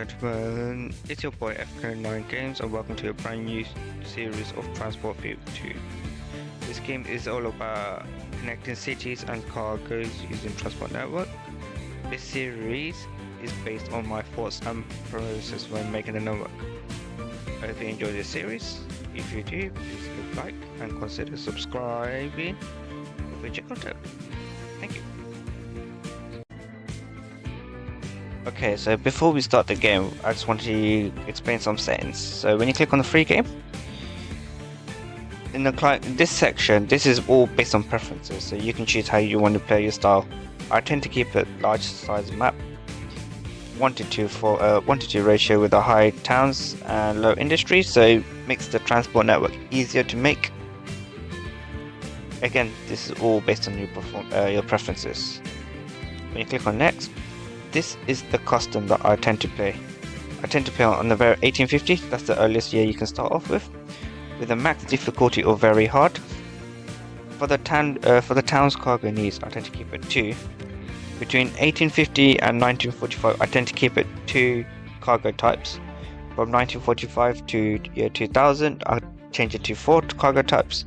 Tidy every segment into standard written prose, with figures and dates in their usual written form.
gentlemen, it's your boy FK9 Games and welcome to a brand new series of Transport Field 2. This game is all about connecting cities and cargoes using Transport Network. This series is based on my thoughts and process when making the network. I hope you enjoy this series. If you do, please give a like and consider subscribing for future content. Thank you. Okay, so before we start the game, I just want to explain some settings. So when you click on the free game, in this section, this is all based on preferences, so you can choose how you want to play your style. I tend to keep it large size map, 1:2 ratio with a high towns and low industry, so it makes the transport network easier to make. Again, this is all based on your preferences. When you click on next, this is the custom that I tend to play. I tend to play on the very 1850, that's the earliest year you can start off with a max difficulty of very hard. For the town's cargo needs, I tend to keep it 2. Between 1850 and 1945, I tend to keep it 2 cargo types. From 1945 to year 2000, I'll change it to 4 cargo types.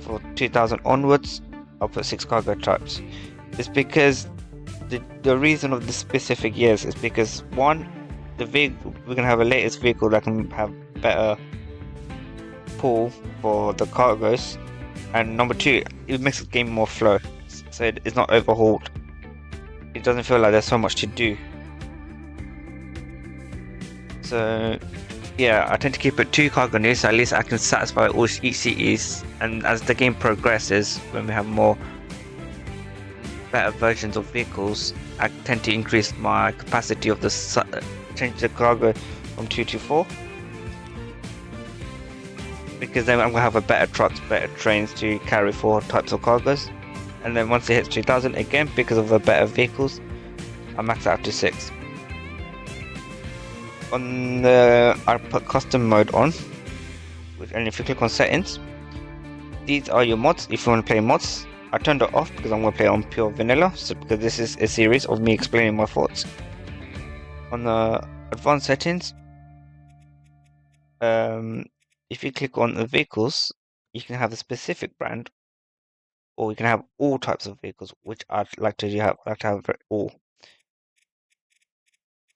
For 2000 onwards, I'll put 6 cargo types. It's because the reason of the specific years is because one, we're gonna have a latest vehicle that can have better pull for the cargoes, and number 2, it makes the game more flow, so it's not overhauled. It doesn't feel like there's so much to do. So yeah, I tend to keep it 2 cargo needs, so at least I can satisfy each cities, and as the game progresses, when we have better versions of vehicles, I tend to increase my capacity of change the cargo from 2 to 4, because then I'm gonna have a better trucks, better trains to carry 4 types of cargoes. And then once it hits 2000, again, because of the better vehicles, I max out to 6. I put custom mode on, and if you click on settings, these are your mods. If you want to play mods, I turned it off because I'm going to play on pure vanilla, so because this is a series of me explaining my thoughts. On the advanced settings, if you click on the vehicles, you can have a specific brand, or you can have all types of vehicles, which I'd like to have. I like to have all.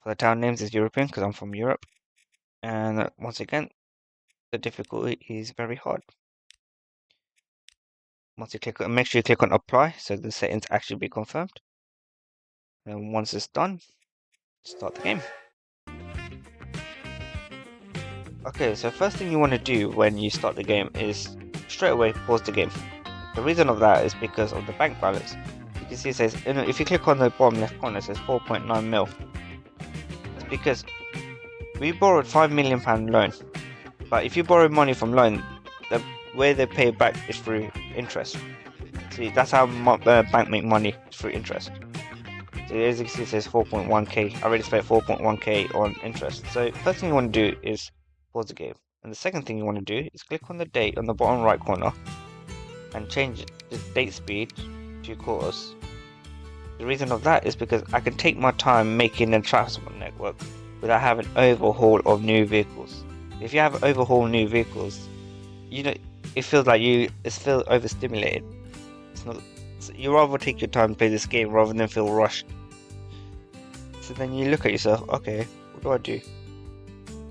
For the town names is European because I'm from Europe, and once again, the difficulty is very hard. Once you click, make sure you click on apply so the settings actually be confirmed. And once it's done, start the game. Okay, so first thing you want to do when you start the game is straight away pause the game. The reason of that is because of the bank balance. You can see it says, if you click on the bottom left corner, it says 4.9 mil. It's because we borrowed £5 million loan, but if you borrow money from loan, the way they pay it back is through interest. See, that's how bank make money, through interest. So as you can see, it says 4.1k. I already spent 4.1k on interest. So first thing you want to do is pause the game, and the second thing you want to do is click on the date on the bottom right corner and change the date speed to quarters. The reason of that is because I can take my time making a transport network without having overhaul of new vehicles. If you have overhaul new vehicles, it feels like it's feel overstimulated. It's not. You rather take your time to play this game rather than feel rushed. So then you look at yourself, okay, what do?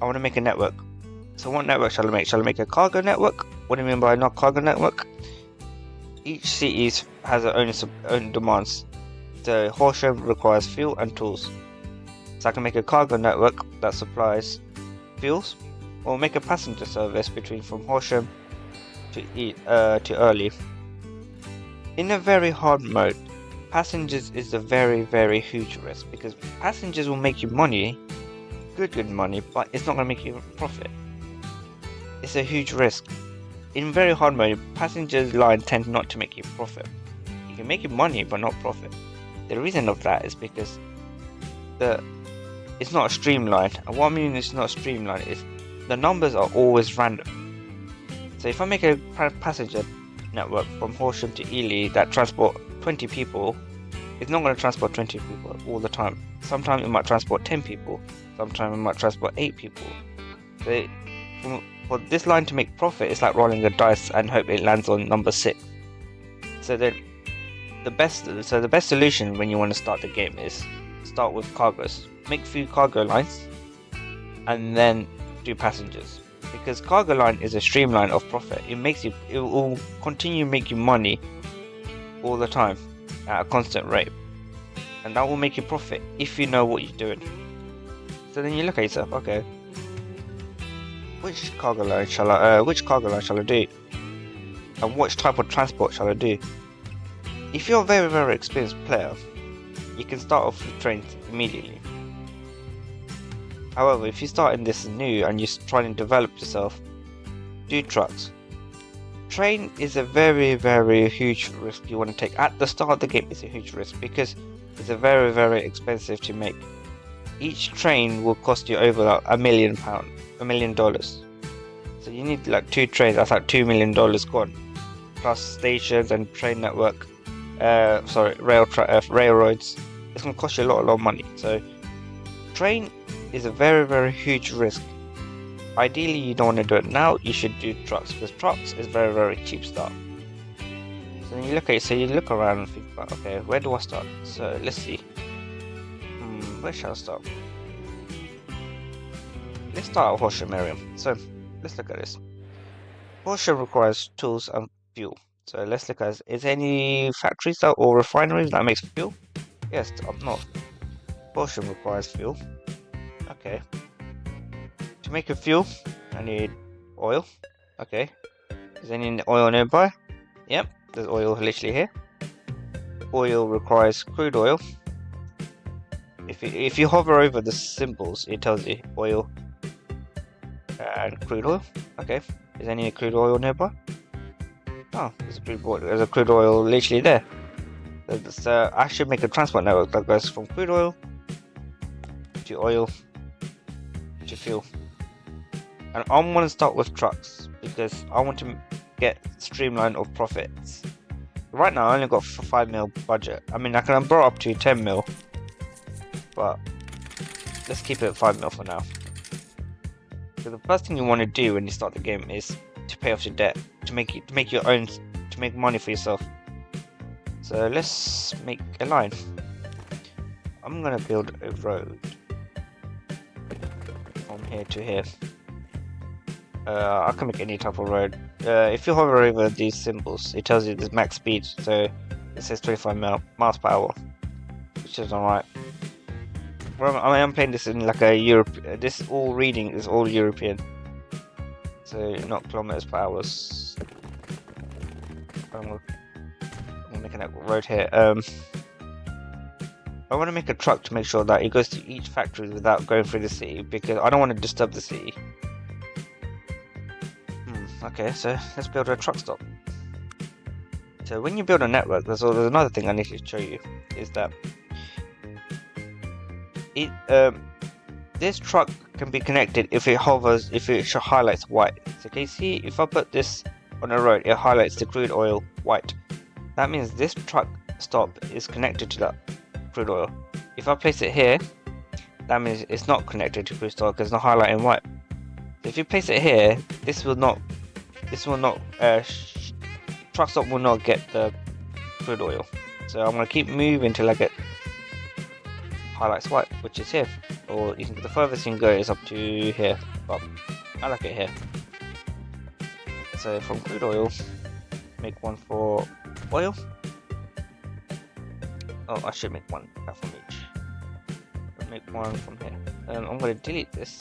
I want to make a network. So what network shall I make? Shall I make a cargo network? What do you mean by not cargo network? Each city has its own demands. So Horsham requires fuel and tools. So I can make a cargo network that supplies fuels, or make a passenger service from Horsham to Early. In a very hard mode, passengers is a very, very huge risk, because passengers will make you money, good money, but it's not going to make you a profit. It's a huge risk. In very hard mode, passengers line tend not to make you profit. You can make you money, but not profit. The reason of that is because it's not streamlined. And what I mean it's not streamlined is the numbers are always random. So if I make a passenger network from Horsham to Ely that transport 20 people, it's not going to transport 20 people all the time. Sometimes it might transport 10 people. Sometimes it might transport 8 people. So for this line to make profit, it's like rolling a dice and hope it lands on number 6. So then the best solution when you want to start the game is start with cargoes. Make a few cargo lines and then do passengers. Because cargo line is a streamline of profit. It will continue making money all the time at a constant rate, and that will make you profit if you know what you're doing. So then you look at yourself, okay, which cargo line shall I do, and which type of transport shall I do? If you're a very, very experienced player, you can start off with trains immediately. However, if you start in this new and you're trying to develop yourself, do trucks. Train is a very, very huge risk you want to take. At the start of the game, it's a huge risk because it's a very, very expensive to make. Each train will cost you over like $1 million. So you need like 2 trains, that's like $2 million gone. Plus stations and train network, railroads. It's going to cost you a lot of money. So train is a very, very huge risk. Ideally, you don't want to do it now. You should do trucks because trucks is very, very cheap start. So then you look at it. So you look around and think about, okay, where do I start? So let's see. Where shall I start? Let's start at Horsham area. So let's look at this. Horsham requires tools and fuel. So let's look at, is there any factories or refineries that makes fuel? Yes, up north. Horsham requires fuel. Okay. To make a fuel, I need oil. Okay. Is there any oil nearby? Yep, there's oil literally here. Oil requires crude oil. If you hover over the symbols, it tells you oil and crude oil. Okay. Is there any crude oil nearby? Oh, there's a crude oil literally there. So I should make a transport network that goes from crude oil to oil to fuel. And I'm going to start with trucks because I want to get streamline of profits. Right now I only got 5 mil budget. I mean I can borrow up to 10 mil, but let's keep it at 5 mil for now. So the first thing you want to do when you start the game is to pay off your debt, to make money for yourself. So let's make a line. I'm gonna build a road from here to here. I can make any type of road. If you hover over these symbols, it tells you the max speed. So it says 25 miles per hour, which is alright. Well, I am playing this in like a Europe. This all reading is all European, so not kilometers per hour. I'm making that road here. I want to make a truck to make sure that it goes to each factory without going through the city because I don't want to disturb the city. Okay, so let's build a truck stop. So when you build a network, there's another thing I need to show you, is that this truck can be connected if it highlights white. So can you see, if I put this on a road, it highlights the crude oil white. That means this truck stop is connected to that crude oil. If I place it here, that means it's not connected to crude oil because it's not highlighting white. So if you place it here, truck stop will not get the crude oil. So I'm gonna keep moving till I get highlights white, which is here. Or you can, the furthest you can go is up to here, but I like it here. So from crude oil, make one for oil. Oh, I should make one from each. Make one from here. I'm gonna delete this.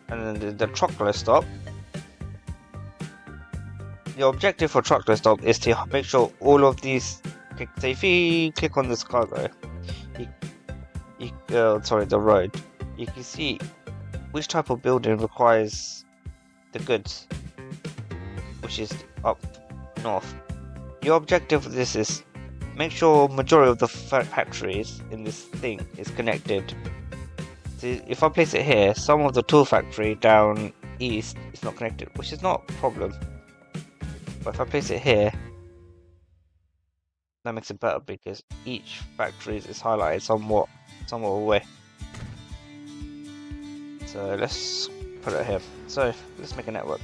And then the truckload stop. The objective for truckload stop is to make sure all of these. So if you click on this cargo, the road, you can see which type of building requires the goods, which is up north. Your objective for this is make sure majority of the factories in this thing is connected. So if I place it here, some of the tool factory down east is not connected, which is not a problem. But if I place it here, that makes it better because each factory is highlighted somewhat away. So let's put it here. So let's make a network.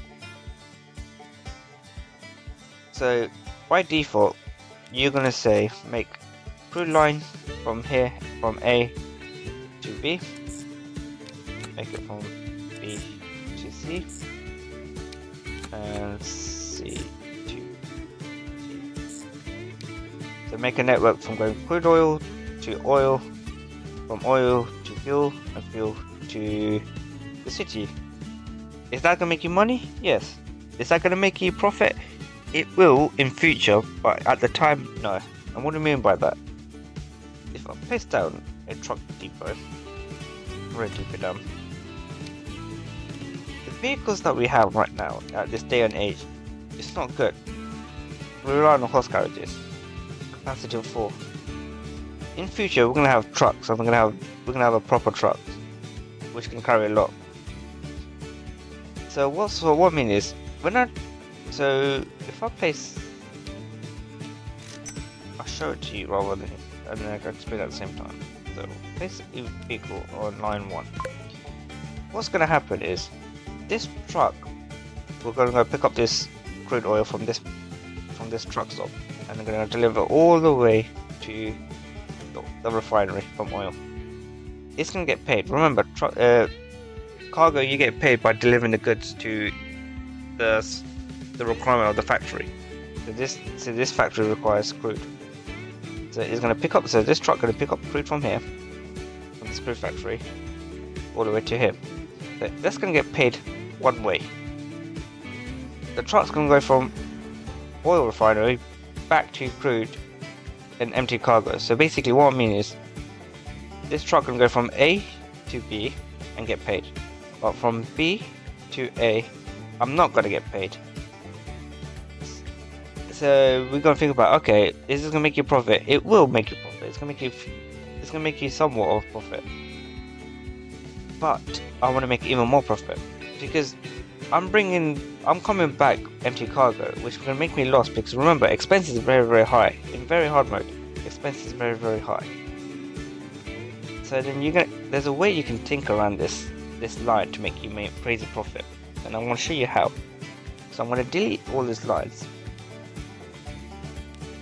So by default, you're gonna say make crude line from here, from A to B. Make it from B to C and C to D. So make a network from going crude oil to oil, from oil to fuel, and fuel to the city. Is that gonna make you money? Yes. Is that gonna make you profit? It will in future, but at the time, no. And what do I mean by that? If I place down a truck depot, very deep down, the vehicles that we have right now at this day and age, it's not good. We rely on horse carriages, capacity of 4. In future, we're gonna have trucks, and we're gonna have a proper truck, which can carry a lot. So what I mean is, so if I place, I'll show it to you rather than, and then I can explain at the same time. So place a vehicle on line 1. What's gonna happen is, this truck, we're gonna go pick up this crude oil from this truck stop, and we're gonna deliver all the way to the refinery from oil. It's gonna get paid. Remember, cargo, you get paid by delivering the goods to the requirement of the factory. So this factory requires crude. So it's gonna pick up. So this truck gonna pick up crude from here, from this crude factory, all the way to here. So that's gonna get paid one way. The truck's gonna go from oil refinery back to crude and empty cargo. So basically, what I mean is, this truck can go from A to B and get paid, but from B to A, I'm not gonna get paid. So we're gonna think about, okay, is this gonna make you profit? It will make you profit. It's gonna make you somewhat of profit. But I want to make even more profit because I'm coming back empty cargo, which is gonna make me loss because remember, expenses are very, very high in very hard mode. Expenses are very, very high. So then there's a way you can tinker around this line to make you crazy profit, and I'm gonna show you how. So I'm gonna delete all these lines.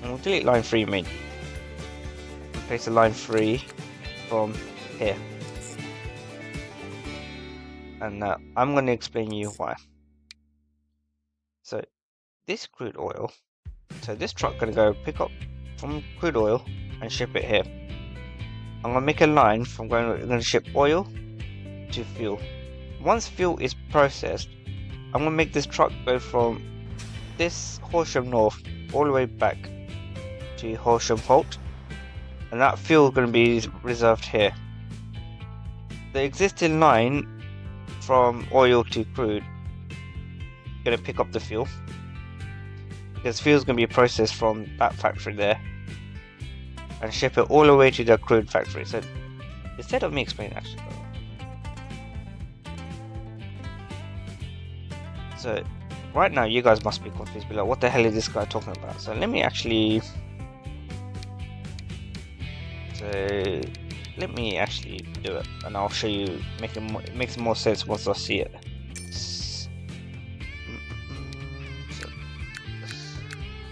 And we'll delete line 3 main. Place a line 3 from here. And now I'm going to explain you why. So this crude oil, so this truck going to go pick up from crude oil and ship it here. I'm going to make a line from going to ship oil to fuel. Once fuel is processed, I'm going to make this truck go from this Horsham North all the way back to Horsham Holt, and that fuel is going to be reserved here. The existing line from oil to crude going to pick up the fuel because fuel is going to be processed from that factory there and ship it all the way to the crude factory. So instead of me explaining, actually, so right now you guys must be confused, be like, what the hell is this guy talking about? So let me actually do it, and I'll show you. It makes more sense once I see it. So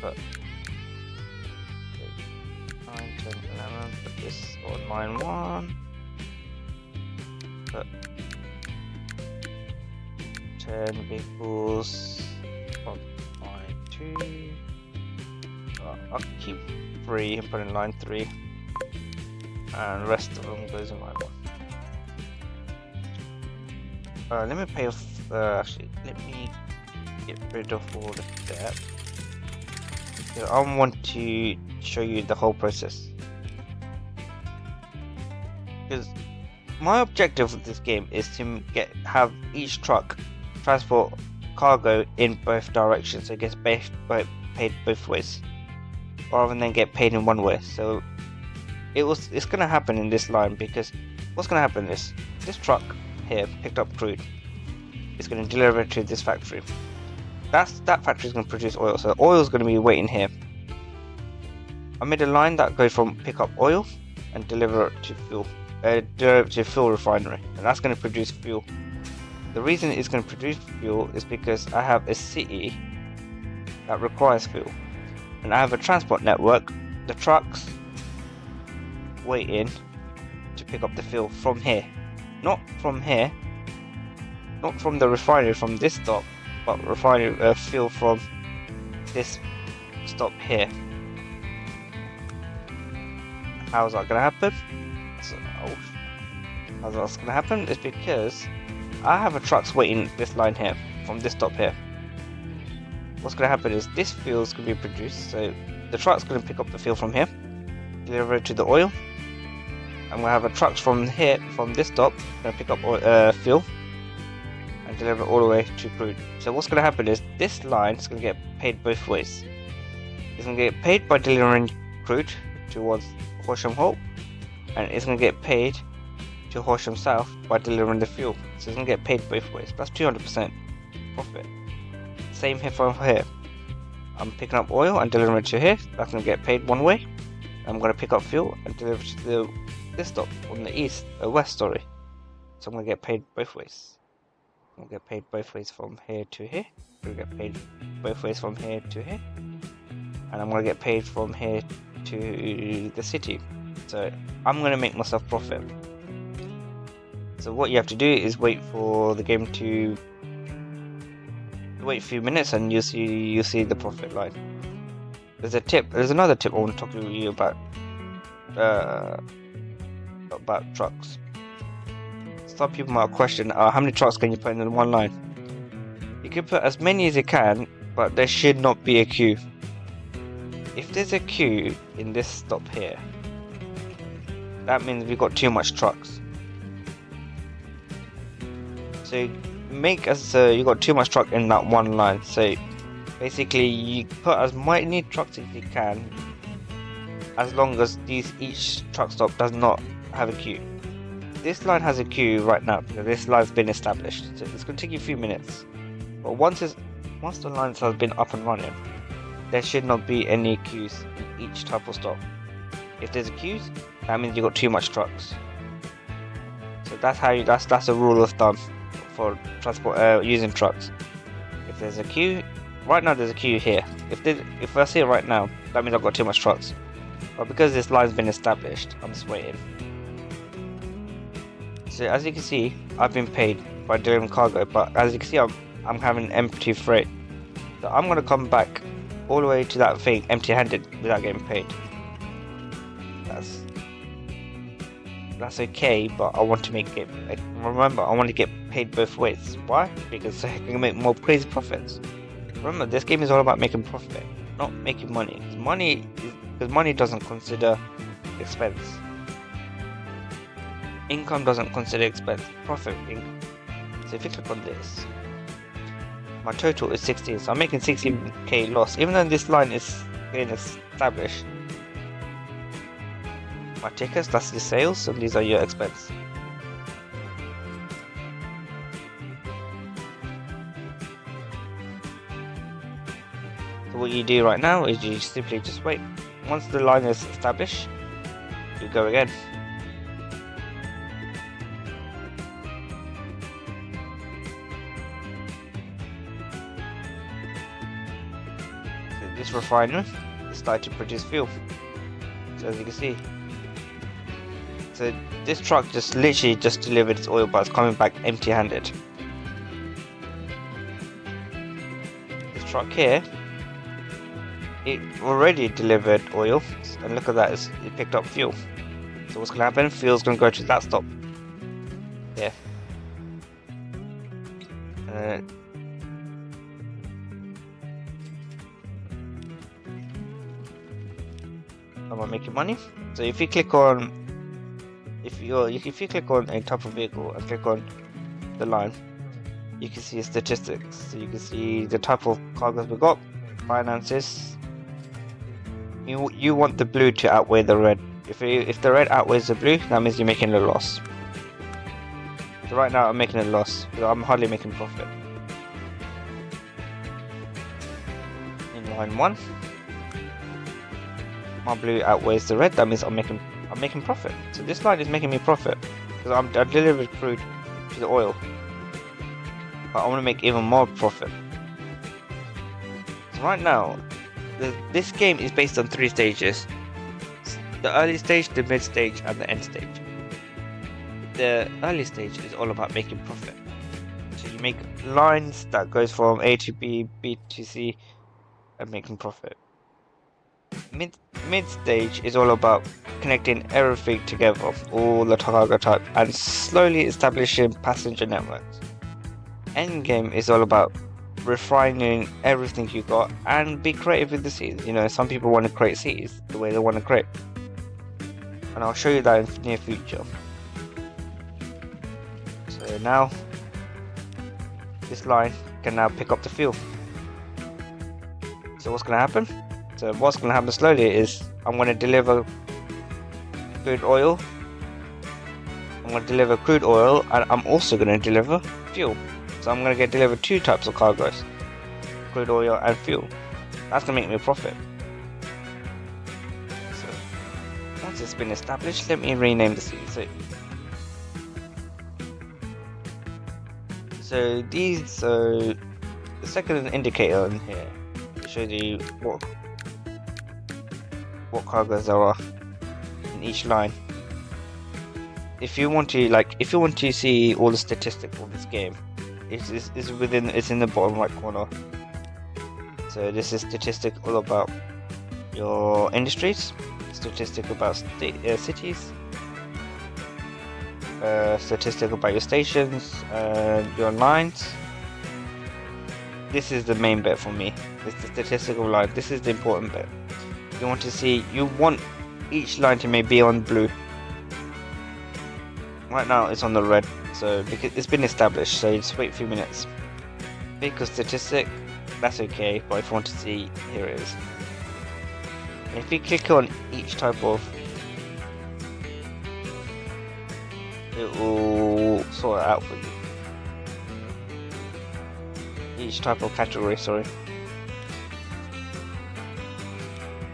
put 9, 10, 11. Put this on line 1. Put 10 vehicles on line 2. I'll keep 3 and put in line 3. And the rest of them goes in line 1. Let me pay off. Actually, let me get rid of all the debt. I want to show you the whole process because my objective with this game is to have each truck transport cargo in both directions, so it gets paid both ways, rather than get paid in one way. So it's gonna happen in this line because what's gonna happen is this truck here picked up crude. It's gonna deliver it to this factory. that factory is going to produce oil, so oil is going to be waiting here. I made a line that goes from pick up oil and deliver it to fuel refinery, and that's going to produce fuel. The reason it's going to produce fuel is because I have a city that requires fuel, and I have a transport network. The trucks waiting to pick up the fuel from here, not from the refinery from this stop, but refinery fuel from this stop here. How's that going to happen? How's that's going to happen is because I have a trucks waiting this line here from this stop here. What's going to happen is this fuel is going to be produced, so the truck's going to pick up the fuel from here, deliver it to the oil, and we'll have a trucks from here, from this stop, going to pick up fuel and deliver it all the way to crude. So what's going to happen is this line is going to get paid both ways. It's going to get paid by delivering crude towards Horsham Hope, and it's going to get paid to Horsham South by delivering the fuel. So it's going to get paid both ways. That's 200% profit. Same here from here. I'm picking up oil and delivering it to here. That's going to get paid one way. I'm going to pick up fuel and deliver it to this stop on the west, sorry. So I'm going to get paid both ways. I'm going to get paid both ways from here to here. I'm going to get paid both ways from here to here. And I'm going to get paid from here to the city. So I'm going to make myself profit. So what you have to do is wait for the game to wait a few minutes, and you'll see the profit line. There's another tip I want to talk to you about trucks. Some people might question, how many trucks can you put in one line? You can put as many as you can, but there should not be a queue. If there's a queue in this stop here, that means we've got too much trucks. So make as you got too much truck in that one line. So basically you put as many trucks as you can, as long as each truck stop does not have a queue. This line has a queue right now because this line's been established, so it's going to take you a few minutes. But once the lines has been up and running, there should not be any queues in each type of stop. If there's a queues, that means you got too much trucks. So that's a rule of thumb for transport using trucks. If there's a queue, right now there's a queue here. If I see it right now, that means I've got too much trucks. But because this line's been established, I'm just waiting. So as you can see, I've been paid by delivering cargo, but as you can see, I'm having empty freight. So I'm gonna come back all the way to that thing empty-handed without getting paid. That's okay, but I want to make it. Remember, I want to get paid both ways. Why? Because I can make more crazy profits. Remember, this game is all about making profit, not making money. Because money doesn't consider expense. Income doesn't consider expense. Profit, income. So if you click on this, my total is 16. So I'm making 16k loss, even though this line is getting established. My tickets, that's the sales, and these are your expense. So what you do right now is you simply just wait. Once the line is established, you go again. So this refinery is starting to produce fuel. So as you can see, so this truck just literally just delivered its oil, but it's coming back empty-handed. This truck here, it already delivered oil, and look at that, it picked up fuel. So what's going to happen? Fuel's going to go to that stop. Yeah. Am I making money? So if you click on if you click on a type of vehicle and click on the line, you can see statistics. So you can see the type of cargoes we got, finances. You want the blue to outweigh the red. If the red outweighs the blue, that means you're making a loss. So right now I'm making a loss, so I'm hardly making profit. line 1. My blue outweighs the red. That means I'm making profit. So this line is making me profit because I delivered crude to the oil, but I want to make even more profit. So right now, this game is based on 3 stages: the early stage, the mid stage, and the end stage. The early stage is all about making profit. So you make lines that goes from A to B, B to C, and making profit. Mid stage is all about connecting everything together, all the cargo type, and slowly establishing passenger networks. End game is all about refining everything you got and be creative with the cities. You know, some people want to create cities the way they want to create, and I'll show you that in the near future. So now this line can now pick up the fuel. So what's going to happen? So what's going to happen slowly is I'm going to deliver crude oil. I'm going to deliver crude oil, and I'm also going to deliver fuel. So I'm going to get delivered 2 types of cargoes: crude oil and fuel. That's going to make me a profit. So once it's been established, let me rename the city. So the second indicator in here shows you what cargoes there are in each line. If you want to see all the statistics of this game, it's in the bottom right corner. So this is statistic all about your industries, statistic about cities, statistic about your stations and your lines. This is the main bit for me. It's the statistical line. This is the important bit. You want each line to be on blue. Right now it's on the red, so because it's been established, so you just wait a few minutes. Because statistic, that's okay, but if you want to see, here it is. And if you click on each type of, it will sort it out for you. Each type of category, sorry.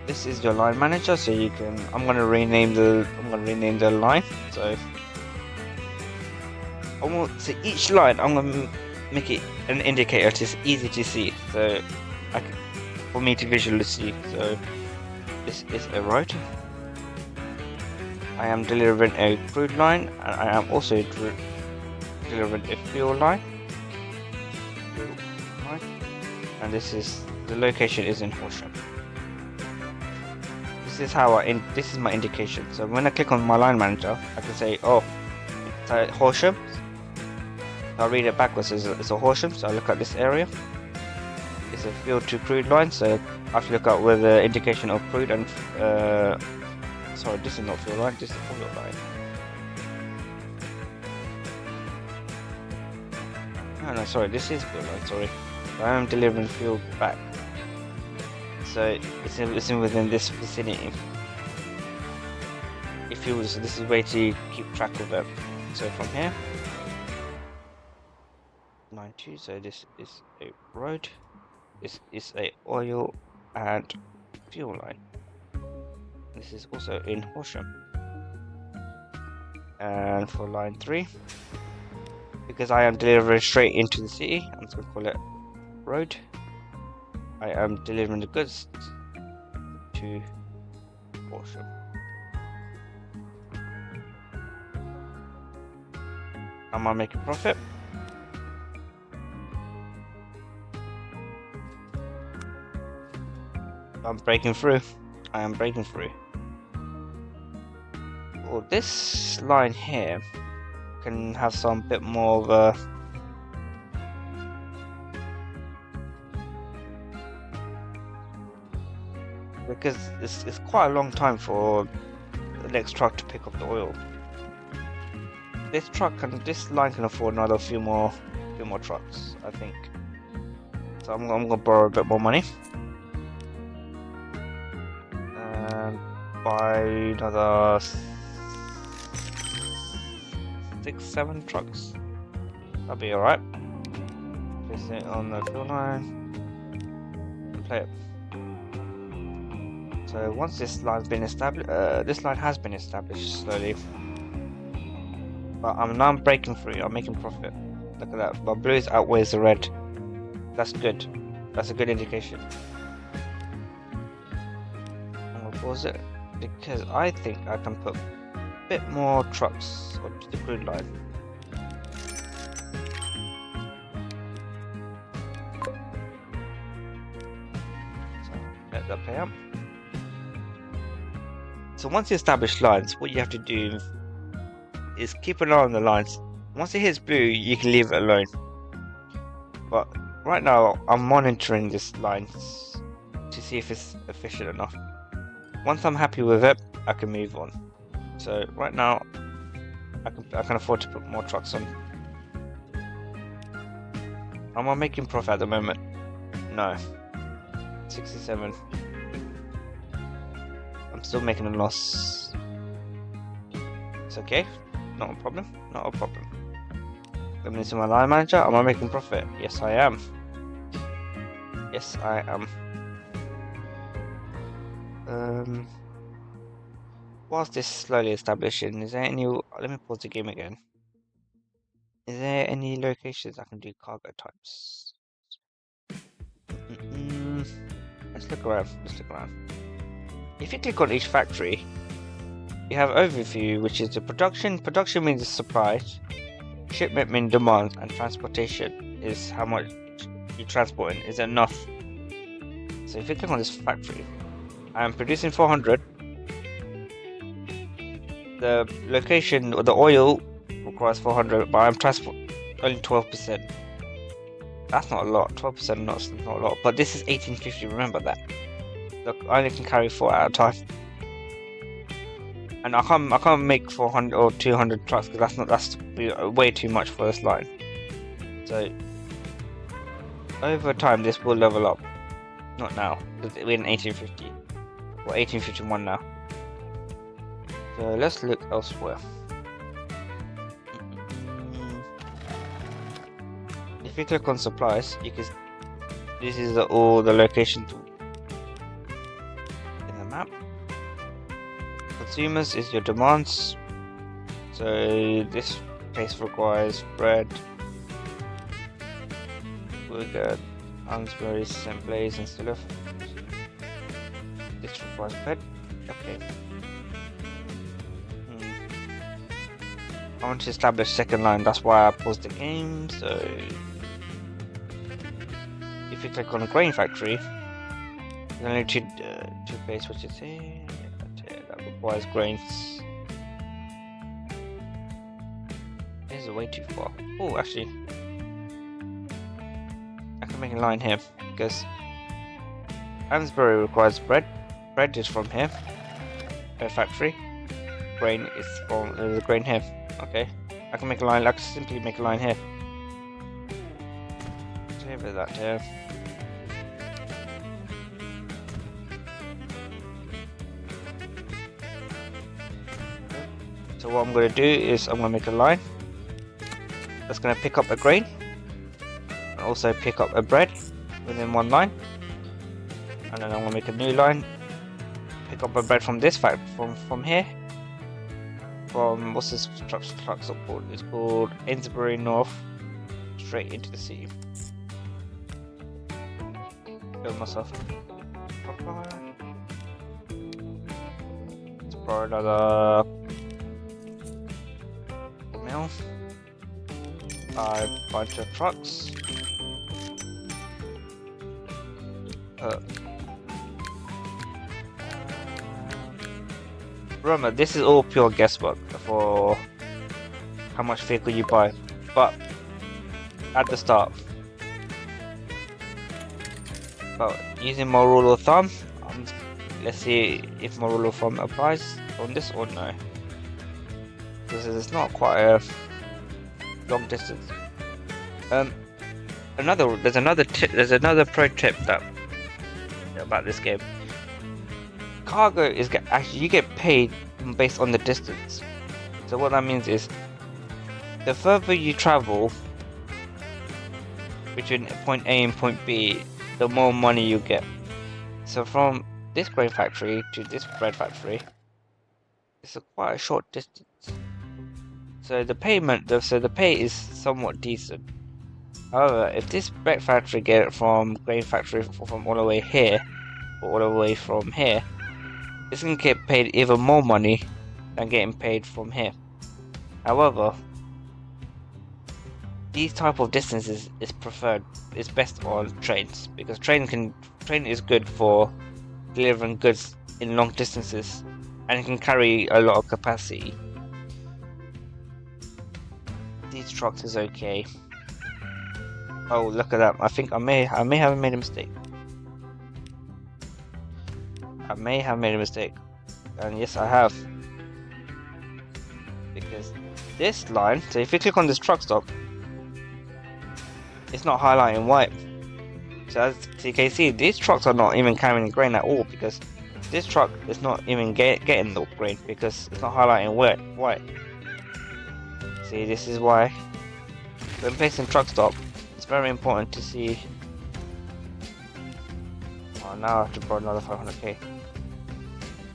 This is your line manager, so you can. I'm gonna rename the line. So each line, I'm gonna make it an indicator. It's easy to see, so for me to visually see. So this is a road. I am delivering a crude line, and I am also delivering a fuel line. And this is the location is in Horsham. This is my indication. So when I click on my line manager, I can say, oh, it's Horsham. I'll read it backwards. It's a Horsham. So I look at this area. It's a fuel to crude line. So I have to look at where the indication of crude and sorry, this is not fuel line. This is fuel line. No, sorry, this is fuel line. Sorry, I am delivering fuel back. So it's within this vicinity. So this is a way to keep track of it. So from here, 92. So this is a road. This is a oil and fuel line. This is also in Horsham. And for line 3, because I am delivering straight into the city, I'm just gonna call it road. I am delivering the goods to Horsham. Am I making profit? I'm breaking through. I am breaking through. Well, this line here can have some bit more of a because it's quite a long time for the next truck to pick up the oil. This line can afford another few more trucks, I think. So I'm gonna borrow a bit more money and buy another 6-7 trucks. That'll be alright. Place it on the fuel line and play it. So once this line's been established, this line has been established slowly. But now I'm breaking through. I'm making profit. Look at that. My blues outweighs the red. That's good. That's a good indication. I'm gonna pause it because I think I can put a bit more trucks onto the crude line. So let that play out. So once you establish lines, what you have to do is keep an eye on the lines. Once it hits blue, you can leave it alone. But right now, I'm monitoring this line to see if it's efficient enough. Once I'm happy with it, I can move on. So right now, I can afford to put more trucks on. Am I making profit at the moment? No. 67. I'm still making a loss. It's okay. Not a problem. Not a problem. Let me see my line manager. Am I making profit? Yes, I am. Yes, I am. Whilst this slowly establishing, is there any? Let me pause the game again. Is there any locations I can do cargo types? Let's look around. Let's look around. If you click on each factory, you have overview, which is the production. Production means the supply. Shipment means demand, and transportation is how much you're transporting. Is enough. So if you click on this factory, I am producing 400. The location or the oil requires 400, but I'm transporting only 12%. That's not a lot. 12% not a lot. But this is 1850. Remember that. Look, I only can carry 4 at a time. And I can't make 400 or 200 trucks because that's way too much for this line. So over time this will level up. Not now, because we're in 1850 or 1851 now. So let's look elsewhere. If you click on supplies, you can. This is all the location in the map. Consumers is your demands. So this place requires bread, burger, Hansberry, Semblaze, and stuff. This requires bread. Okay. I want to establish second line. That's why I paused the game. So if you click on a grain factory, there's only two places which is here. That requires grains. This is way too far. Oh, actually, I can make a line here because Amsbury requires bread. Bread is from here. Bread factory. Grain is from the grain here. Okay, I can make a line. I can simply make a line here. Save that here. So what I'm going to do is I'm going to make a line that's going to pick up a grain and also pick up a bread within one line, and then I'm going to make a new line, pick up a bread from this fact from here, from what's this truck's called? It's called Ainsbury North, straight into the city. Build myself let's borrow another mill. Buy a bunch of trucks. Remember, this is all pure guesswork for how much vehicle you buy, but at the start. But using my rule of thumb, let's see if my rule of thumb applies on this or no. Because it's not quite a long distance. There's another pro tip about this game. Cargo is actually you get paid based on the distance. So what that means is, the further you travel between point A and point B, the more money you get. So from this grain factory to this bread factory is quite a short distance. So the pay is somewhat decent. However, if this bread factory get it from grain factory from all the way here, or all the way from here, it's gonna get paid even more money than getting paid from here. However, these type of distances is best on trains, because train is good for delivering goods in long distances and it can carry a lot of capacity. These trucks is okay. Oh, look at that! I think I may have made a mistake. And yes, I have, because this line. So if you click on this truck stop, it's not highlighting white. So as you can see, these trucks are not even carrying grain at all, because this truck is not even getting the grain because it's not highlighting white. See, this is why when placing truck stop, it's very important to see. Oh, now I have to borrow another 500k.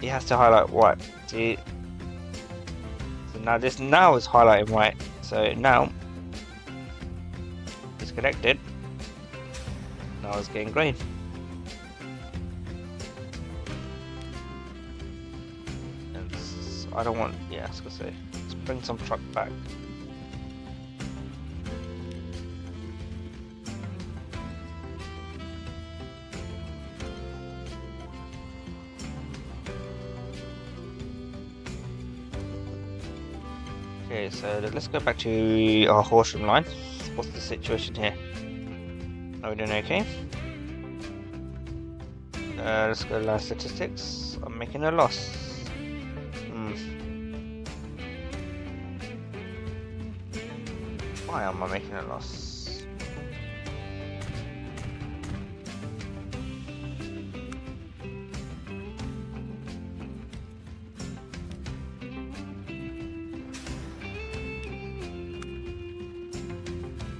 It has to highlight white. See, so now this is highlighting white. So now it's connected. Now it's getting grain. And I don't want. Yeah, I was gonna say, let's bring some truck back. Okay, so let's go back to our horse-room line. What's the situation here? Are we doing okay? Let's go to line statistics. I'm making a loss. Why am I making a loss?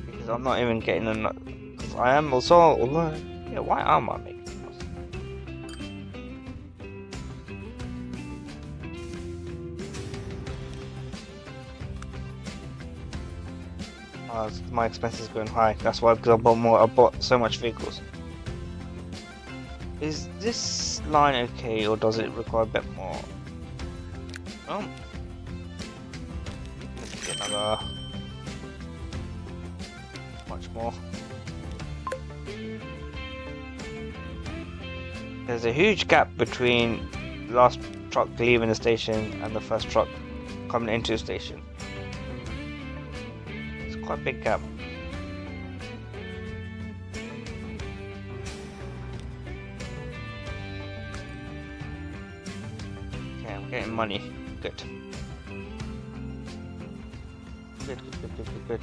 Because I'm not even getting enough. Because I am also. Although, yeah, why am I making a loss? My expenses going high. That's why, because I bought so much vehicles. Is this line okay, or does it require a bit more? Oh, let's get another. Much more. There's a huge gap between the last truck leaving the station and the first truck coming into the station. Quite a big gap. Okay, I'm getting money. Good. Good.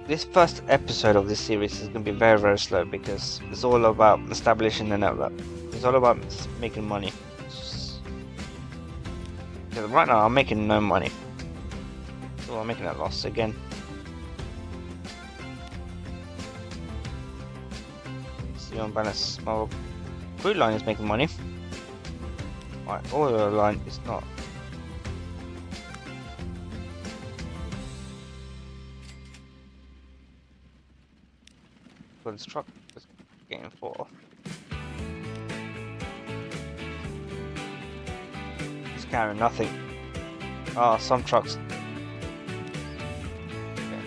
This first episode of this series is going to be very, very slow, because it's all about establishing the network. It's all about making money. Because right now I'm making no money. So I'm making a loss again. See on balance. My crude line is making money. My oil line is not. So this truck is getting full. Carrying nothing. Oh, some trucks. Okay.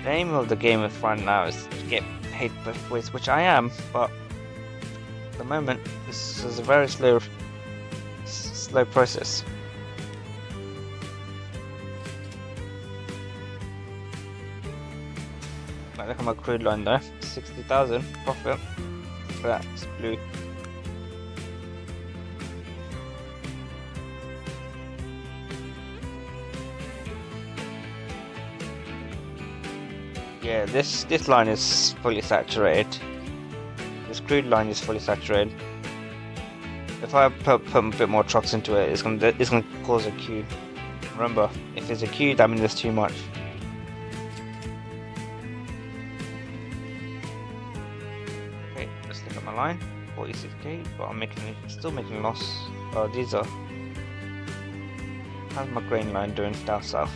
The aim of the game right now is to get paid both ways, which I am, but at the moment this is a very slow process. Right, look at my crude line there, 60,000 profit. That's blue. Yeah, this line is fully saturated. This crude line is fully saturated. if I put a bit more trucks into it, it's gonna cause a queue. Remember, if there's a queue, that means there's too much. Okay, let's look at my line. 46k, but I'm still making loss. Oh, these are. How's my grain line doing down south?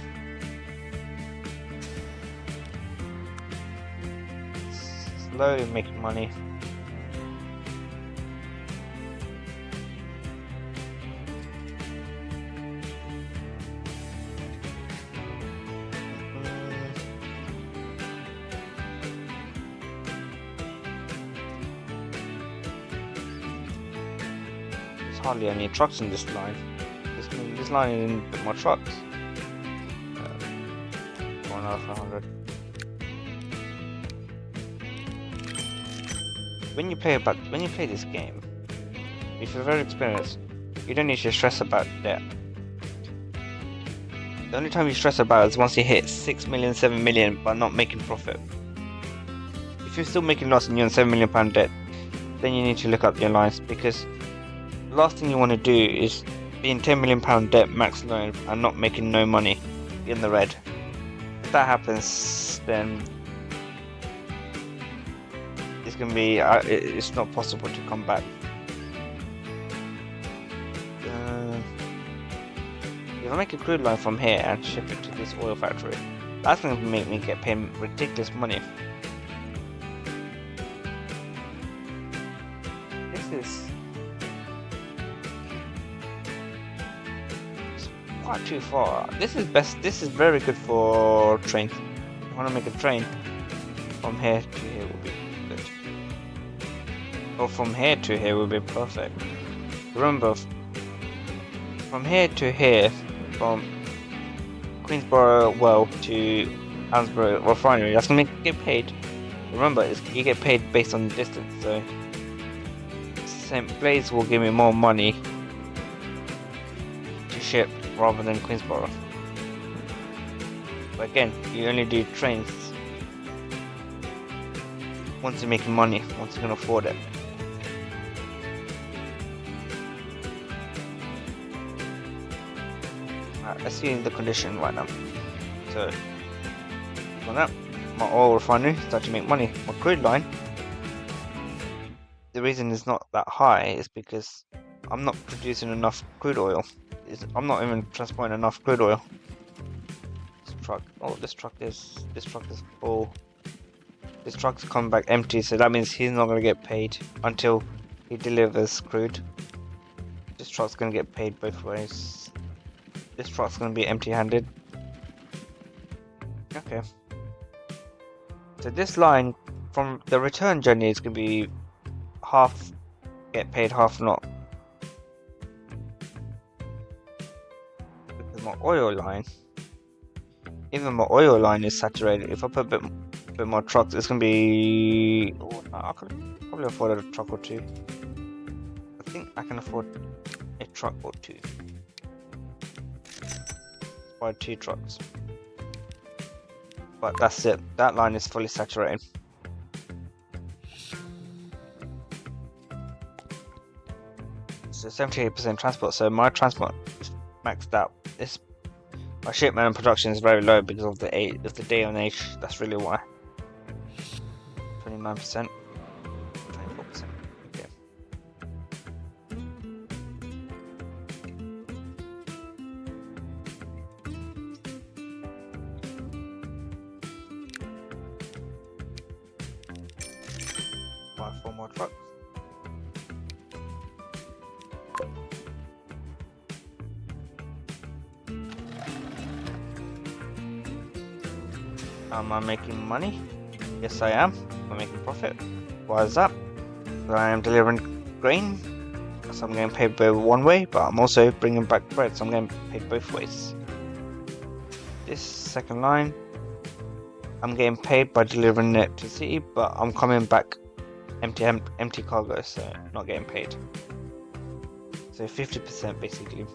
Slowly making money. There's hardly any trucks in this line. This line is in a bit more trucks. 100. When you play this game, if you're very experienced, you don't need to stress about debt. The only time you stress about it is once you hit 6 million, 7 million, but not making profit. If you're still making loss and you're on £7 million debt, then you need to look up your lines, because the last thing you want to do is be in £10 million debt max loan and not making no money, in the red. If that happens, then it's gonna be it's not possible to come back. If I make a crude line from here and ship it to this oil factory, that's gonna make me get paid ridiculous money. This is quite too far. This is very good for trains. If I want to make a train from here to here would be good. Or from here to here would be perfect. Remember, from here to here, from Queensborough well to Hansborough refinery, that's gonna get paid. Remember, you get paid based on the distance, so St. Blaise will give me more money to ship rather than Queensborough. But again, you only do trains once you're making money, once you can afford it. Let's see the condition right now. So, for that, my oil refinery started to make money. My crude line, the reason it's not that high is because I'm not producing enough crude oil. I'm not even transporting enough crude oil. This truck is full. This truck's coming back empty, so that means he's not going to get paid until he delivers crude. This truck's going to get paid both ways. This truck's going to be empty-handed. Okay. So this line from the return journey is going to be half get paid, half not. Because my oil line, even my oil line is saturated. If I put a bit more trucks, it's going to be. Oh, I could probably afford a truck or two. I think I can afford a truck or two. Buy 2 trucks, but that's it. That line is fully saturated. So 78% transport. So my transport is maxed out. My shipment and production is very low because of the day on age. That's really why. 29%, 24%. Okay. Buy 4 more trucks. Am I making money? Yes, I am. I'm making profit. Why is that? Because I am delivering grain, so I'm getting paid by one way, but I'm also bringing back bread, so I'm getting paid both ways. This second line, I'm getting paid by delivering it to the city, but I'm coming back empty cargo, so not getting paid. So 50% basically.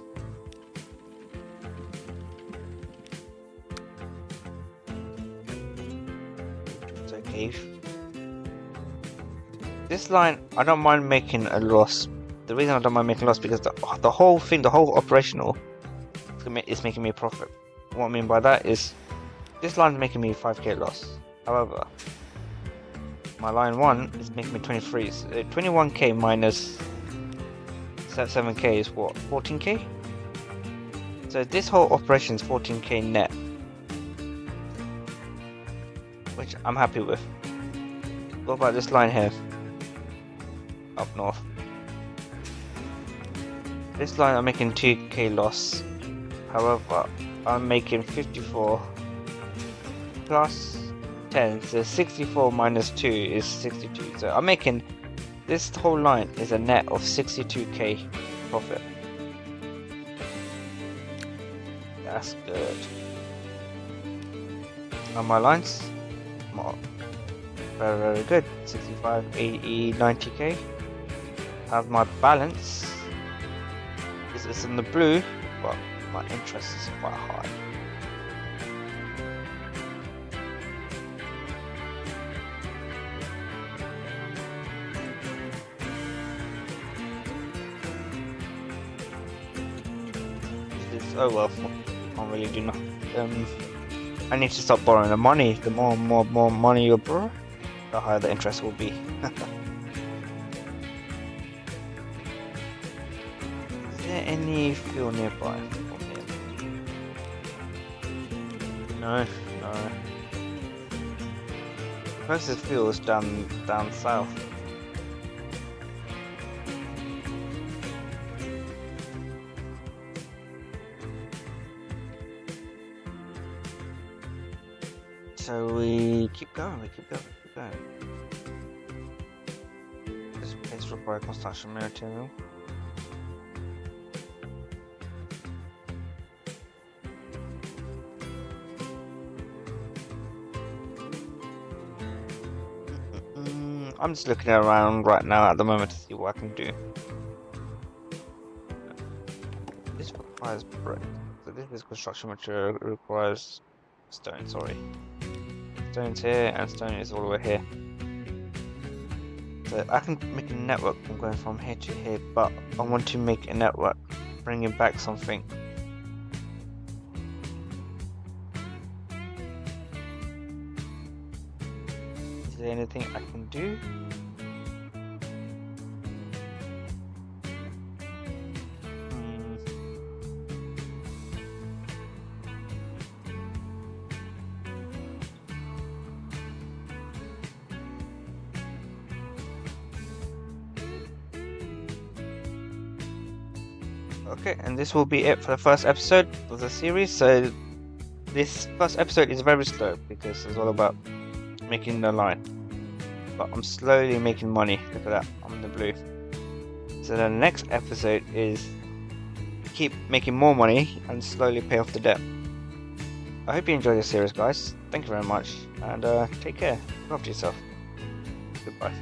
This line, I don't mind making a loss the reason I don't mind making loss because the whole thing, the whole operational is making me a profit. What I mean by that is this line is making me 5k loss. However, my line 1 is making me 23. So 21k minus 7k is what? 14k? So this whole operation is 14k net, which I'm happy with. What about this line here? Up north. This line I'm making 2k loss. However, I'm making 54 plus 10, so 64 minus 2 is 62. So I'm making, this whole line is a net of 62k profit. That's good. And my lines, very, very good. 65, 80, 90k. Have my balance. It's in the blue, but my interest is quite high. Oh well, can't really do nothing. I need to stop borrowing the money. The more money you borrow, the higher the interest will be. Is there any fuel nearby? No. Most of the fuel is down south. So we keep going. This place requires construction material. I'm just looking around right now at the moment to see what I can do. This requires brick. So this is construction material. It requires stone. Sorry, stone's here and stone is all the way here. So I can make a network from going from here to here, but I want to make a network bringing back something. Is there anything I can do? Okay, and this will be it for the first episode of the series. So this first episode is very slow because it's all about making the line, but I'm slowly making money. Look at that, I'm in the blue. So the next episode is keep making more money and slowly pay off the debt. I hope you enjoyed this series, guys. Thank you very much, and take care. Look after yourself. Goodbye.